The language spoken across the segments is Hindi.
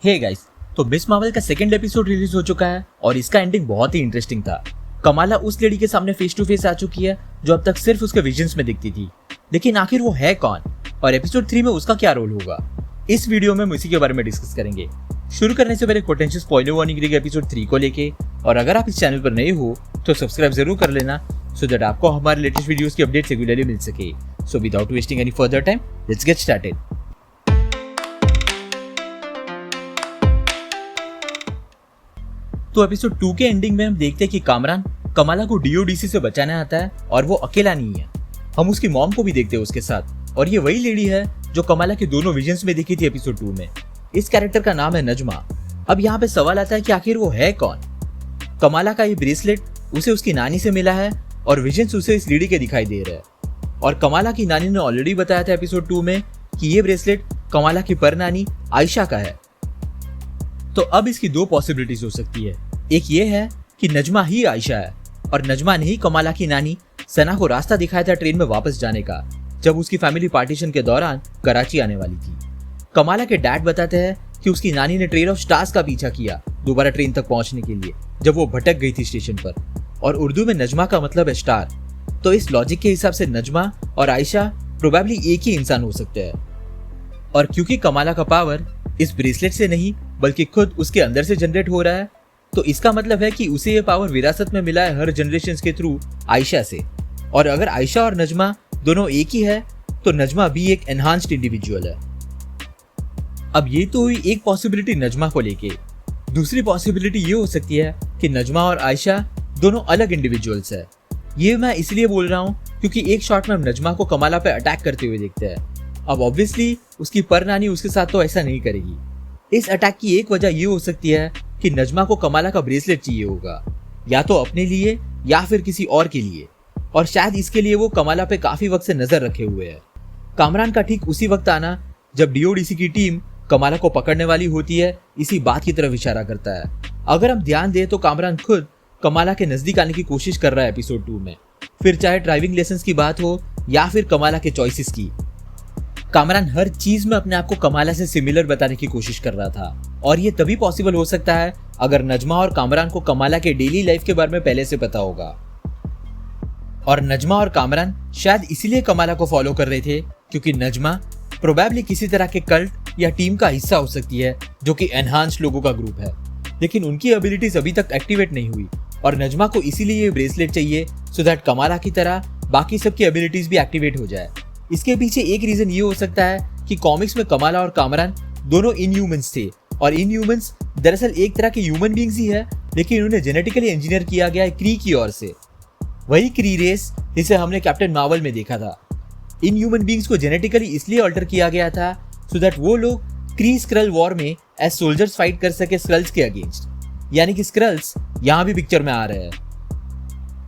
हे गाइस, तो मिस मार्वल का सेकंड एपिसोड रिलीज हो चुका है और इसका एंडिंग बहुत ही इंटरेस्टिंग था। कमाला उस लेडी के सामने फेस टू फेस आ चुकी है जो अब तक सिर्फ उसके विजन्स में दिखती थी, लेकिन आखिर वो है कौन और एपिसोड 3 में उसका क्या रोल होगा, इस वीडियो में हम इसी के बारे में डिस्कस करेंगे। शुरू करने से पहले पोटेंशियल स्पॉइलर वार्निंग रहेगी एपिसोड 3 को लेके, और अगर आप इस चैनल पर नए हो तो सब्सक्राइब जरूर कर लेना सो दैट आपको हमारे लेटेस्ट वीडियोस की अपडेट रेगुलरली मिल सके। So without wasting any further time, let's get started. तो एपिसोड 2 के एंडिंग में हम देखते हैं कि कामरान कमाला को डीओडीसी से बचाने आता है और वो अकेला नहीं है। हम उसकी मॉम को भी देखते हैं उसके साथ, और ये वही लेडी है जो कमाला के दोनों विजन्स में दिखी थी एपिसोड 2 में। इस कैरेक्टर का नाम है नजमा। अब यहाँ पे सवाल आता है कि आखिर वो है कौन। कमाला का ये ब्रेसलेट उसे उसकी नानी से मिला है और विजन्स उसे इस लेडी के दिखाई दे रहे हैं, और कमाला की नानी ने ऑलरेडी बताया था एपिसोड 2 में कि ये ब्रेसलेट कमाला की परनानी आयशा का है। तो अब इसकी दो पॉसिबिलिटीज हो सकती है। एक ये है कि नजमा ही आयशा है और नजमा ने ही कमाला की नानी सना को रास्ता दिखाया था ट्रेन में वापस जाने का, जब उसकी फैमिली पार्टीशन के दौरान कराची आने वाली थी। कमाला के डैड बताते हैं कि उसकी नानी ने ट्रेन ऑफ स्टार्स का पीछा किया दोबारा ट्रेन तक पहुंचने के लिए जब वो भटक गई थी स्टेशन पर, और उर्दू में नजमा का मतलब है स्टार। तो इस लॉजिक के हिसाब से नजमा और आयशा प्रोबेबली एक ही इंसान हो सकते हैं। और क्योंकि कमाला का पावर इस ब्रेसलेट से नहीं बल्कि खुद उसके अंदर से जनरेट हो रहा है, तो इसका मतलब है कि उसे ये पावर विरासत में मिला है हर जनरेशन के थ्रू आयशा से। और अगर आयशा और नजमा दोनों एक ही है तो नजमा भी एक एनहांस्ड इंडिविजुअल है। अब ये तो हुई एक पॉसिबिलिटी नजमा को लेके। दूसरी पॉसिबिलिटी ये हो सकती है कि नजमा और आयशा दोनों अलग इंडिविजुअल्स है। ये मैं इसलिए बोल रहा हूँ क्योंकि एक शॉट में हम नजमा को कमाला पे अटैक करते हुए देखते हैं। अब ऑब्वियसली उसकी परनानी उसके साथ तो ऐसा नहीं करेगी। इस अटैक की एक वजह ये हो सकती है कि नजमा को कमाला का ब्रेसलेट चाहिए होगा, या तो अपने लिए या फिर किसी और के लिए, और शायद इसके लिए वो कमाला पे काफी वक्त से नजर रखे हुए है। कामरान का ठीक उसी वक्त आना जब डीओडीसी की टीम कमाला को पकड़ने वाली होती है, इसी बात की तरफ इशारा करता है। अगर हम ध्यान दें तो कामरान खुद कमाला के नजदीक आने की कोशिश कर रहा है एपिसोड 2 में, फिर चाहे ड्राइविंग लेसन की बात हो या फिर कमाला के चॉइसेस की। कामरान हर चीज में अपने आप को कमाला से सिमिलर बताने की कोशिश कर रहा था, और ये तभी पॉसिबल हो सकता है अगर नजमा और कामरान को कमाला के डेली लाइफ के बारे में पहले से पता होगा। और नजमा और कामरान शायद इसीलिए कमाला को फॉलो कर रहे थे क्योंकि नजमा प्रोबेबली किसी तरह के कल्ट या टीम का हिस्सा हो सकती है जो कि एनहांस्ड लोगों का ग्रुप है, लेकिन उनकी एबिलिटीज अभी तक एक्टिवेट नहीं हुई, और नजमा को इसीलिए ये ब्रेसलेट चाहिए सो दैट कमाला की तरह बाकी सबकी एबिलिटीज भी एक्टिवेट हो जाए। इसके पीछे एक रीजन ये हो सकता है कि कॉमिक्स में कमाला और कामरान दोनों इनह्यूमंस थे, और इनह्यूमंस दरअसल एक तरह के ह्यूमन बींग्स ही है, लेकिन उन्हें जेनेटिकली इंजीनियर किया गया है क्री की ओर से। वही क्री रेस जिसे हमने कैप्टन मार्वल में देखा था। इन ह्यूमन बींग्स को जेनेटिकली इसलिए अल्टर किया गया था सो दैट वो लोग क्री स्क्रल वॉर में एज सोल्जर्स फाइट कर सके स्क्रल्स के अगेंस्ट, यानी कि स्क्रल्स यहाँ भी पिक्चर में आ रहे हैं।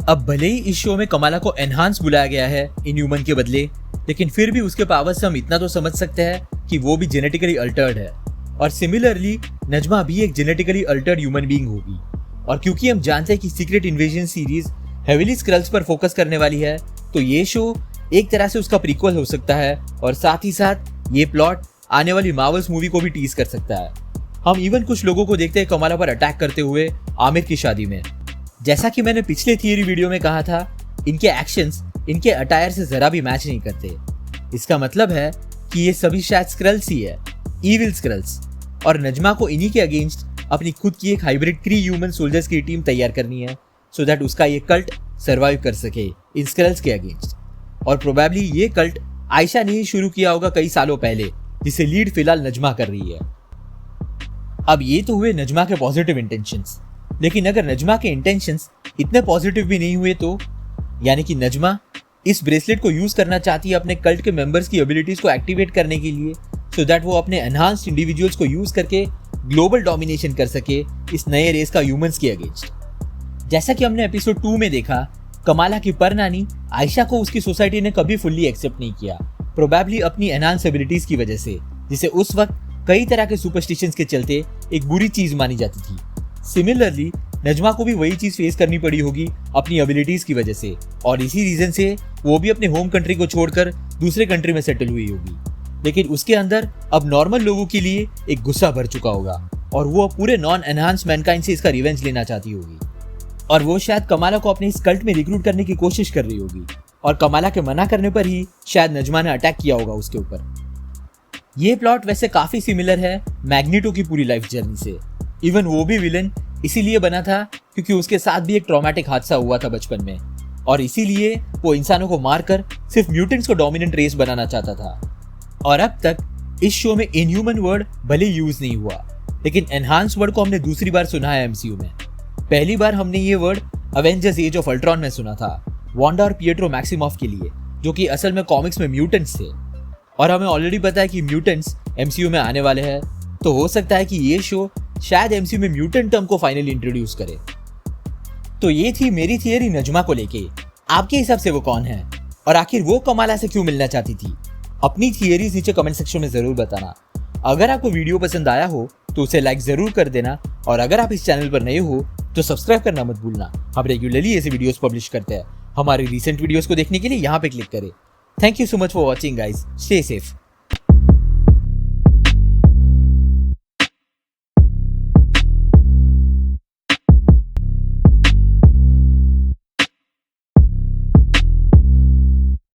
अब भले ही इस शो में कमाला को एनहांस बुलाया गया है इन ह्यूमन के बदले, लेकिन फिर भी उसके पावर से हम इतना तो समझ सकते हैं कि वो भी जेनेटिकली अल्टर्ड है, और सिमिलरली नजमा भी एक जेनेटिकली अल्टर्ड ह्यूमन बीइंग होगी। और क्योंकि हम जानते हैं कि secret invasion series heavily squirrels पर फोकस करने वाली है, तो ये शो एक तरह से उसका प्रीक्वल हो सकता है, और साथ ही साथ ये प्लॉट आने वाली मार्वल्स मूवी को भी टीज कर सकता है। हम इवन कुछ लोगों को देखते हैं कमाला पर अटैक करते हुए आमिर की शादी में। जैसा कि मैंने पिछले थियरी वीडियो में कहा था, इनके एक्शंस इनके अटायर से जरा भी मैच नहीं करते। इसका मतलब है कि ये सभी शायद स्क्रल्स ही है, इविल स्क्रल्स, और नजमा को इन्हीं के अगेंस्ट अपनी खुद की एक हाइब्रिड क्री ह्यूमन सोल्जर्स की टीम तैयार करनी है सो दैट उसका ये कल्ट सर्वाइव कर सके इन स्क्रल्स के अगेंस्ट। और प्रोबेबली ये कल्ट आयशा ने ही शुरू किया होगा कई सालों पहले, जिसे लीड फिलहाल नजमा कर रही है। अब ये तो हुए नजमा के पॉजिटिव इंटेंशंस, लेकिन अगर नजमा के इंटेंशंस इतने पॉजिटिव भी नहीं हुए तो, यानी कि नजमा इस ब्रेसलेट को यूज करना चाहती है अपने कल्ट के मेंबर्स की एबिलिटीज को एक्टिवेट करने के लिए सो दैट वो अपने एनहांस्ड इंडिविजुअल्स को यूज करके ग्लोबल डोमिनेशन कर सके इस नए रेस का ह्यूमंस के अगेंस्ट। जैसा कि हमने एपिसोड 2 में देखा, कमाला की परनानी आयशा को उसकी सोसाइटी ने कभी फुल्ली एक्सेप्ट नहीं किया, प्रोबेबली अपनी एनहांस एबिलिटीज की वजह से, जिसे उस वक्त कई तरह के सुपरस्टिशंस के चलते एक बुरी चीज मानी जाती थी। सिमिलरली नजमा को भी वही चीज फेस करनी पड़ी होगी अपनी एबिलिटीज की वजह से, और इसी रीजन से वो भी अपने होम कंट्री को छोड़कर दूसरे कंट्री में सेटल हुई होगी। लेकिन उसके अंदर अब नॉर्मल लोगों के लिए एक गुस्सा भर चुका होगा और वो पूरे नॉन एनहांस मैनकाइंड से इसका रिवेंज लेना चाहती होगी और वो शायद कमाला को अपने इस कल्ट में रिक्रूट करने की कोशिश कर रही होगी और कमाला के मना करने पर ही शायद नजमा ने अटैक किया होगा उसके ऊपर। ये प्लॉट वैसे काफी सिमिलर है मैग्नीटो की पूरी लाइफ जर्नी से। इवन वो भी विलन इसीलिए बना था क्योंकि उसके साथ भी एक ट्रॉमेटिक हादसा हुआ था बचपन में और इसीलिए वो इंसानों को मारकर सिर्फ म्यूटेंट्स को डोमिनेंट रेस बनाना चाहता था। और अब तक इस शो में इनह्यूमन वर्ड भले यूज नहीं हुआ, लेकिन एनहांस वर्ड को हमने दूसरी बार सुना है एमसीयू में। पहली बार हमने ये word Avengers as of Ultron में सुना था वांडा और पिएट्रो मैक्सिमॉफ के लिए, जो कि असल में कॉमिक्स में म्यूटेंट्स थे। और हमें ऑलरेडी पता है कि म्यूटेंट्स एमसीयू में आने वाले हैं, तो हो सकता है कि ये शो शायद एमसीयू में म्यूटेंट टर्म को फाइनली इंट्रोड्यूस करे। तो ये थी मेरी थियरी नजमा को लेके। आपके हिसाब से वो कौन है और आखिर वो कमाला से क्यों मिलना चाहती थी? अपनी थियरीज नीचे कमेंट सेक्शन में जरूर बताना। अगर आपको वीडियो पसंद आया हो तो उसे लाइक जरूर कर देना और अगर आप इस चैनल पर नए हो तो सब्सक्राइब करना मत भूलना। हम रेगुलरली ऐसे वीडियोस पब्लिश करते हैं। हमारे रीसेंट वीडियोस को देखने के लिए यहाँ पे क्लिक करें। Thank you so much for watching guys. Stay safe.